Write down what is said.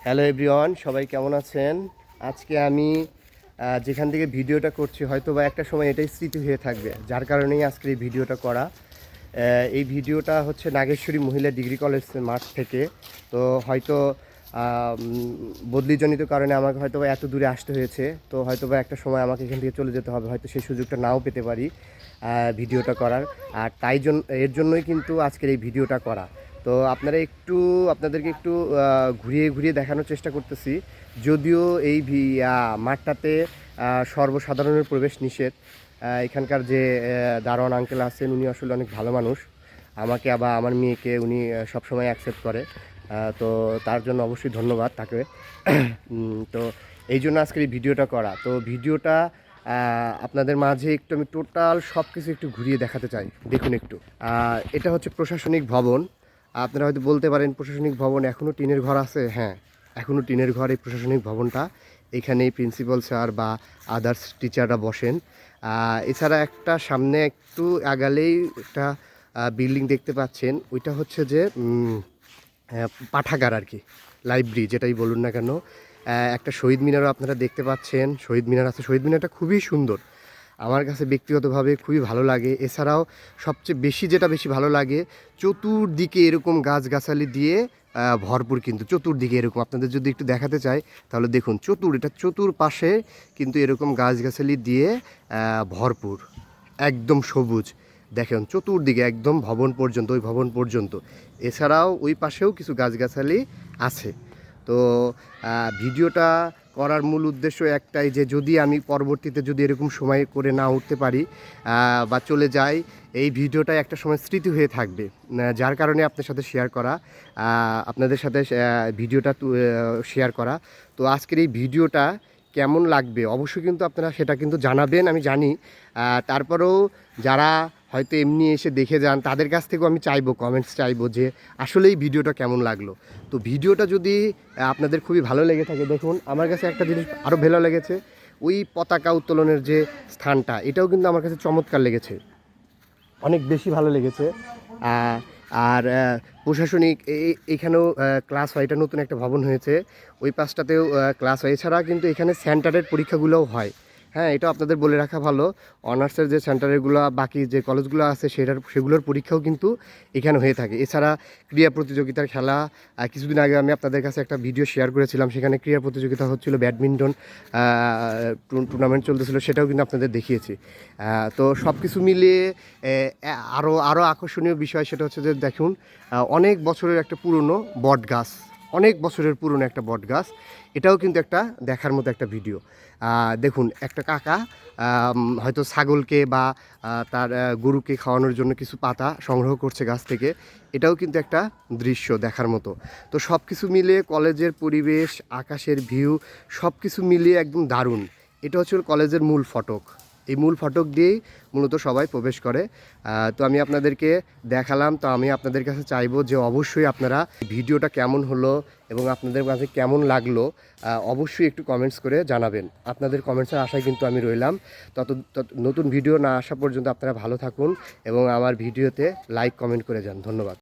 Hello everyone, সবাই কেমন আছেন? আজকে আমি যেখান থেকে ভিডিওটা করছি হয়তো বা একটা সময় এটাই স্মৃতি হয়ে থাকবে, যার কারণেই আজকের এই ভিডিওটা করা। এই ভিডিওটা হচ্ছে নাগেশ্বরী মহিলা ডিগ্রি কলেজ মাঠ থেকে। তো হয়তো বদলিজনিত কারণে আমাকে হয়তো বা এত দূরে আসতে হয়েছে। তো হয়তো বা একটা সময় আমাকে এখান থেকে চলে যেতে হবে, হয়তো সেই সুযোগটা নাও পেতে পারি ভিডিওটা করার। আর এর জন্যই কিন্তু আজকের এই ভিডিওটা করা। তো আপনাদেরকে একটু ঘুরিয়ে ঘুরিয়ে দেখানোর চেষ্টা করতেছি। যদিও এই মাঠটাতে সর্বসাধারণের প্রবেশ নিষেধ। এখানকার যে দারোয়ান আঙ্কেল আছেন, উনি আসলে অনেক ভালো মানুষ। আমাকে আবার আমার মেয়েকে উনি সবসময় অ্যাকসেপ্ট করে। তো তার জন্য অবশ্যই ধন্যবাদ তাকে। তো এই জন্য আজকের এই ভিডিওটা করা। তো ভিডিওটা আপনাদের মাঝে একটু আমি টোটাল সব কিছু একটু ঘুরিয়ে দেখাতে চাই। দেখুন একটু, এটা হচ্ছে প্রশাসনিক ভবন। আপনারা হয়তো বলতে পারেন প্রশাসনিক ভবন এখনও টিনের ঘর আছে। হ্যাঁ, এখনও টিনের ঘর এই প্রশাসনিক ভবনটা। এখানেই প্রিন্সিপাল স্যার বা আদার্স টিচাররা বসেন। এছাড়া একটা সামনে একটু আগালেই একটা বিল্ডিং দেখতে পাচ্ছেন, ওইটা হচ্ছে যে পাঠাগার আর কি, লাইব্রেরি যেটাই বলুন না কেন। একটা শহীদ মিনারও আপনারা দেখতে পাচ্ছেন, শহীদ মিনার আছে। শহীদ মিনারটা খুবই সুন্দর, আমার কাছে ব্যক্তিগতভাবে খুবই ভালো লাগে। এছাড়াও সবচেয়ে বেশি ভালো লাগে, চতুর্দিকে এরকম গাছগাছালি দিয়ে ভরপুর। কিন্তু চতুর্দিকে এরকম আপনাদের যদি একটু দেখাতে চাই তাহলে দেখুন, চতুর্পাশে কিন্তু এরকম গাছগাছালি দিয়ে ভরপুর, একদম সবুজ। দেখেন চতুর্দিকে একদম ভবন পর্যন্ত, ওই ভবন পর্যন্ত। এছাড়াও ওই পাশেও কিছু গাছগাছালি আছে। তো ভিডিওটা করার মূল উদ্দেশ্য একটাই, যে যদি আমি পরবর্তীতে যদি এরকম সময় করে না উঠতে পারি বা চলে যাই, এই ভিডিওটাই একটা সময় স্মৃতি হয়ে থাকবে। যার কারণে আপনার সাথে শেয়ার করা, আপনাদের সাথে ভিডিওটা শেয়ার করা। তো আজকের এই ভিডিওটা কেমন লাগবে অবশ্যই কিন্তু আপনারা সেটা কিন্তু জানাবেন, আমি জানি। তারপরেও যারা হয়তো এমনি এসে দেখে যান, তাদের কাছ থেকেও আমি চাইবো, কমেন্টস চাইবো যে আসলে এই ভিডিওটা কেমন লাগলো। তো ভিডিওটা যদি আপনাদের খুবই ভালো লেগে থাকে, দেখুন আমার কাছে একটা জিনিস আরও ভালো লেগেছে, ওই পতাকা উত্তোলনের যে স্থানটা, এটাও কিন্তু আমার কাছে চমৎকার লেগেছে, অনেক বেশি ভালো লেগেছে। আর প্রশাসনিক এখানেও ক্লাস হয়, এটা নতুন একটা ভবন হয়েছে, ওই পাশটাতেও ক্লাস হয়। এছাড়া কিন্তু এখানে সেন্টারের পরীক্ষাগুলোও হয়। হ্যাঁ, এটা আপনাদের বলে রাখা ভালো। অনার্সের যে সেন্টারগুলো, বাকি যে কলেজগুলো আছে সেগুলোর পরীক্ষাও কিন্তু এখানে হয়ে থাকে। এছাড়া ক্রীড়া প্রতিযোগিতার খেলা, কিছুদিন আগে আমি আপনাদের কাছে একটা ভিডিও শেয়ার করেছিলাম, সেখানে ক্রীড়া প্রতিযোগিতা হচ্ছিল, ব্যাডমিন্টন টুর্নামেন্ট চলতেছিল, সেটাও কিন্তু আপনাদের দেখিয়েছি। তো সব কিছু মিলিয়ে আরও আকর্ষণীয় বিষয় সেটা হচ্ছে যে দেখুন, অনেক বছরের একটা পুরনো বট গাছ, অনেক বছরের পুরনো একটা বট গাছ। এটাও কিন্তু একটা দেখার মতো একটা ভিডিও। দেখুন, একটা কাকা হয়তো ছাগলকে বা তার গরুকে খাওয়ানোর জন্য কিছু পাতা সংগ্রহ করছে গাছ থেকে। এটাও কিন্তু একটা দৃশ্য দেখার মতো। তো সব কিছু মিলিয়ে কলেজের পরিবেশ, আকাশের ভিউ, সব কিছু মিলিয়ে একদম দারুণ। এটা হচ্ছে কলেজের মূল ফটক। এই মূল ফটক দিয়েই মূলত সবাই প্রবেশ করে। তো আমি আপনাদেরকে দেখালাম। তো আমি আপনাদের কাছে চাইবো যে অবশ্যই আপনারা ভিডিওটা কেমন হলো এবং আপনাদের কাছে কেমন লাগলো অবশ্যই একটু কমেন্টস করে জানাবেন। আপনাদের কমেন্টসের আশায় কিন্তু আমি রইলাম। তত নতুন ভিডিও না আসা পর্যন্ত আপনারা ভালো থাকুন এবং আমার ভিডিওতে লাইক কমেন্ট করে যান। ধন্যবাদ।